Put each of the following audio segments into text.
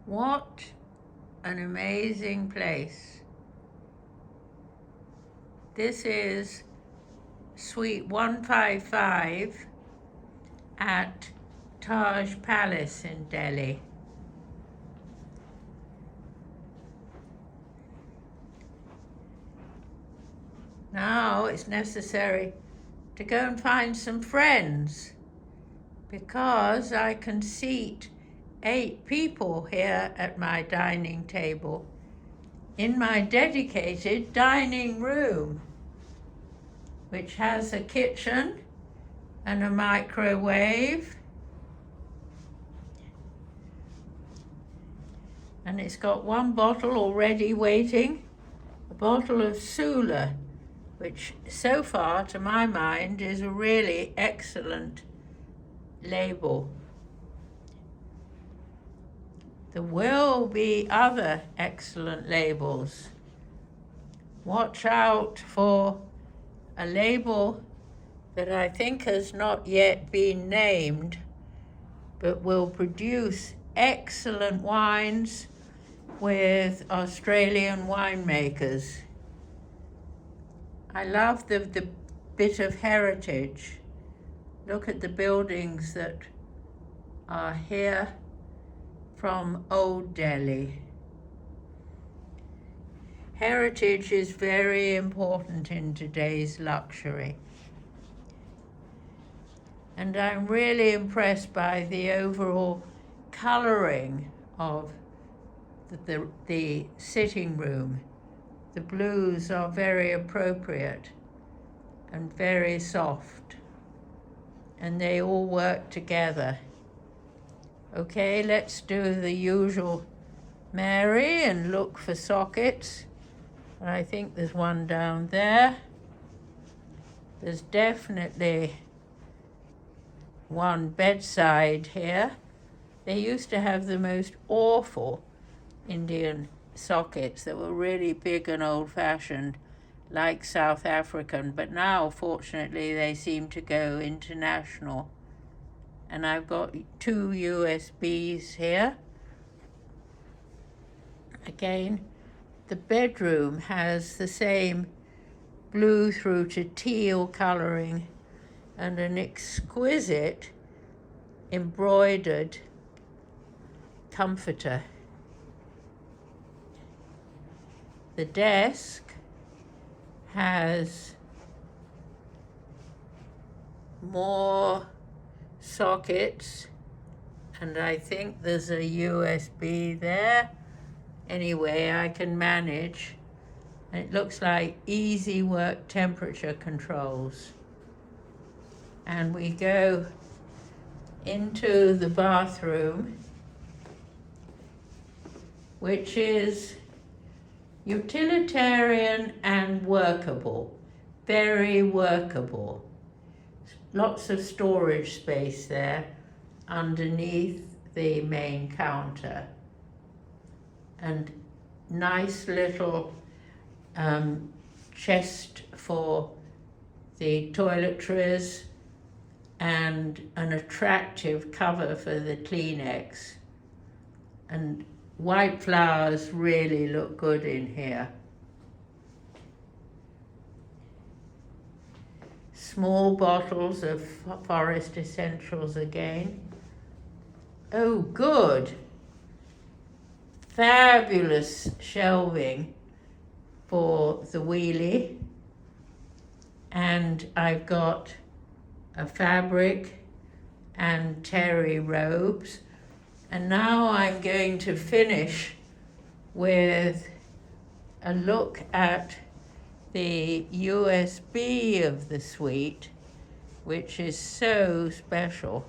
What an amazing place. This is Suite 155 at Taj Palace in Delhi. Now it's necessary to go and find some friends because I can seat 8 people here at my dining table in my dedicated dining room, which has a kitchen and a microwave, and it's got one bottle already waiting, a bottle of Sula, which so far to my mind is a really excellent label. There will be other excellent labels. Watch out for a label that I think has not yet been named, but will produce excellent wines with Australian winemakers. I love the bit of heritage. Look at the buildings that are here from Old Delhi. Heritage is very important in today's luxury. And I'm really impressed by the overall coloring of the sitting room. The blues are very appropriate and very soft, and they all work together. Okay, let's do the usual Mary and look for sockets. I think there's one down there. There's definitely one bedside here. They used to have the most awful Indian sockets that were really big and old-fashioned, like South African, but now fortunately they seem to go international. And I've got 2 USBs here. Again, the bedroom has the same blue through to teal coloring and an exquisite embroidered comforter. The desk has more sockets, and I think there's a USB there. Anyway, I can manage. It looks like easy work temperature controls. And we go into the bathroom, which is utilitarian and workable, very workable. Lots of storage space there underneath the main counter, and nice little chest for the toiletries and an attractive cover for the Kleenex. And white flowers really look good in here. Small bottles of forest essentials again. Oh, good. Fabulous shelving for the wheelie. And I've got a fabric and terry robes. And now I'm going to finish with a look at the USB of the suite, which is so special.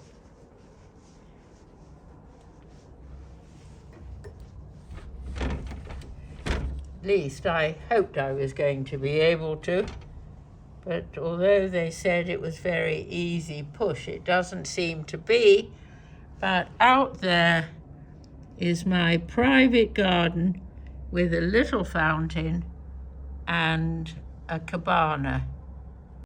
At least I hoped I was going to be able to, but although they said it was very easy push, it doesn't seem to be. But out there is my private garden with a little fountain and a cabana.